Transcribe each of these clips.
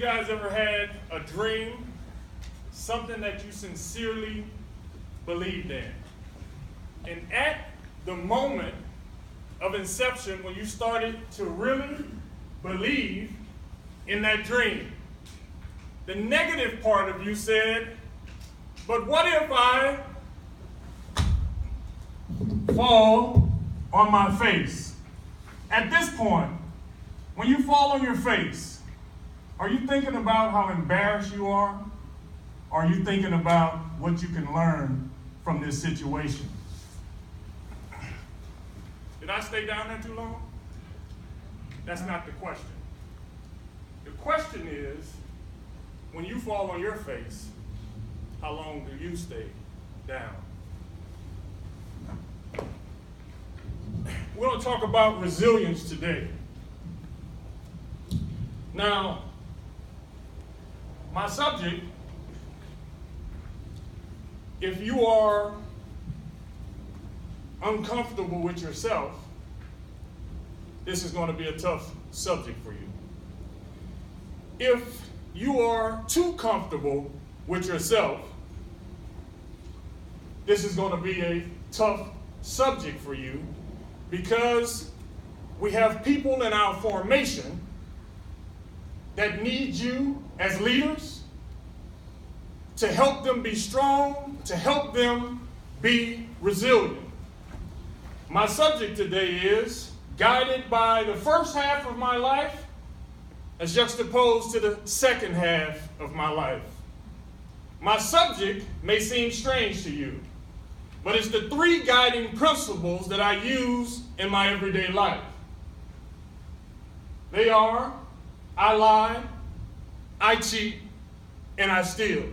guys ever had a dream, something that you sincerely believed in? And at the moment of inception, when you started to really believe in that dream, the negative part of you said, but what if I fall on my face? At this point, when you fall on your face, are you thinking about how embarrassed you are? Or are you thinking about what you can learn from this situation? Did I stay down there too long? That's not the question. The question is, when you fall on your face, how long do you stay down? We're going to talk about resilience today. Now, my subject, if you are uncomfortable with yourself, this is going to be a tough subject for you. If you are too comfortable with yourself, this is going to be a tough subject for you, because we have people in our formation that need you as leaders to help them be strong, to help them be resilient. My subject today is guided by the first half of my life as juxtaposed to the second half of my life. My subject may seem strange to you, but it's the three guiding principles that I use in my everyday life. They are: I lie, I cheat, and I steal.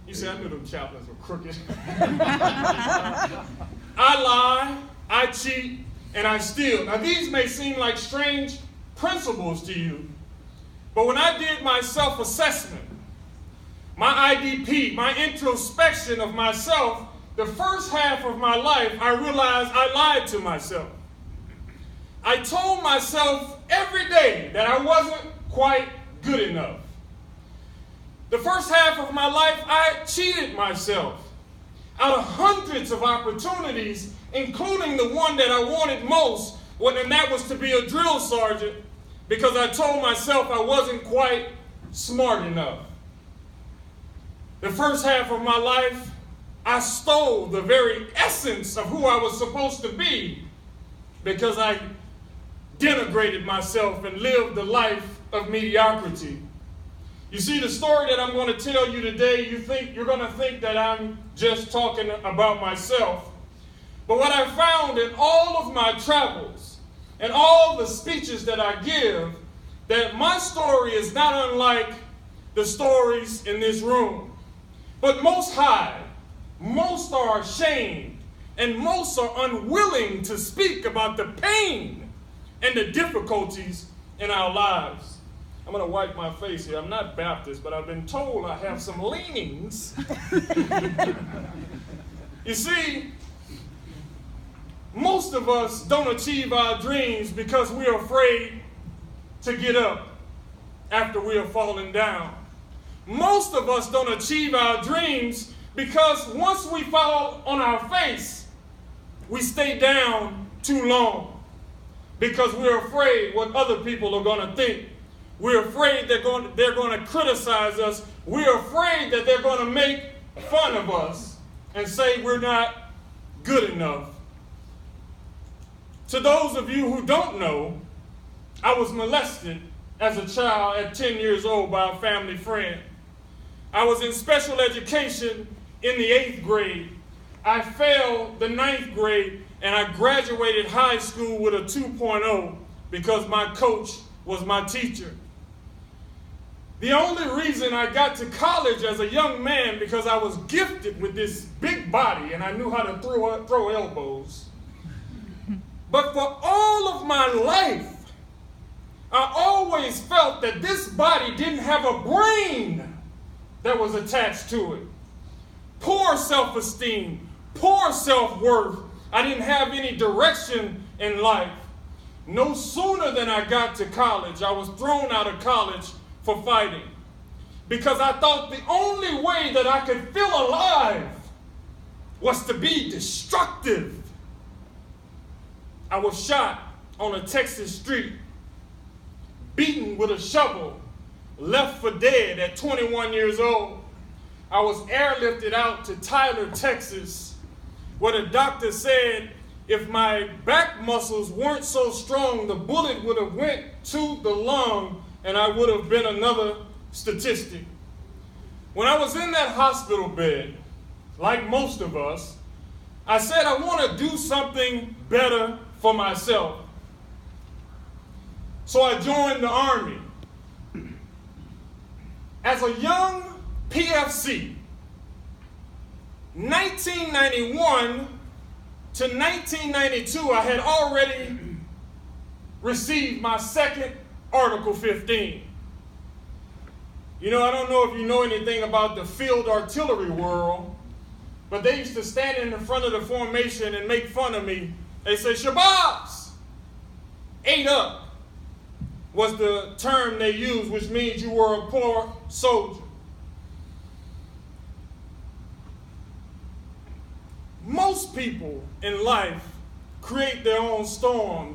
You say, I knew them chaplains were crooked. I lie, I cheat, and I steal. Now, these may seem like strange principles to you, but when I did my self-assessment, my IDP, my introspection of myself, the first half of my life, I realized I lied to myself. I told myself every day that I wasn't quite good enough. The first half of my life, I cheated myself out of hundreds of opportunities, including the one that I wanted most, and that was to be a drill sergeant, because I told myself I wasn't quite smart enough. The first half of my life, I stole the very essence of who I was supposed to be, because I denigrated myself and lived the life of mediocrity. You see, the story that I'm going to tell you today, you're going to think that I'm just talking about myself. But what I found in all of my travels and all the speeches that I give, that my story is not unlike the stories in this room. But most hide, most are ashamed, and most are unwilling to speak about the pain and the difficulties in our lives. I'm going to wipe my face here. I'm not Baptist, but I've been told I have some leanings. You see, most of us don't achieve our dreams because we're afraid to get up after we have fallen down. Most of us don't achieve our dreams because once we fall on our face, we stay down too long because we're afraid what other people are going to think. We're afraid they're going to criticize us. We're afraid that they're going to make fun of us and say we're not good enough. To those of you who don't know, I was molested as a child at 10 years old by a family friend. I was in special education in the 8th grade. I failed the 9th grade, and I graduated high school with a 2.0 because my coach was my teacher. The only reason I got to college as a young man because I was gifted with this big body and I knew how to throw elbows. But for all of my life, I always felt that this body didn't have a brain that was attached to it. Poor self-esteem, poor self-worth. I didn't have any direction in life. No sooner than I got to college, I was thrown out of college for fighting because I thought the only way that I could feel alive was to be destructive. I was shot on a Texas street, beaten with a shovel, left for dead at 21 years old. I was airlifted out to Tyler, Texas, where the doctor said if my back muscles weren't so strong, the bullet would have went to the lung and I would have been another statistic. When I was in that hospital bed, like most of us, I said I want to do something better for myself. So I joined the Army. As a young PFC, 1991 to 1992, I had already received my second Article 15. You know, I don't know if you know anything about the field artillery world, but they used to stand in the front of the formation and make fun of me. They say, Shabazz, 8 up was the term they used, which means you were a poor soldier. Most people in life create their own storm.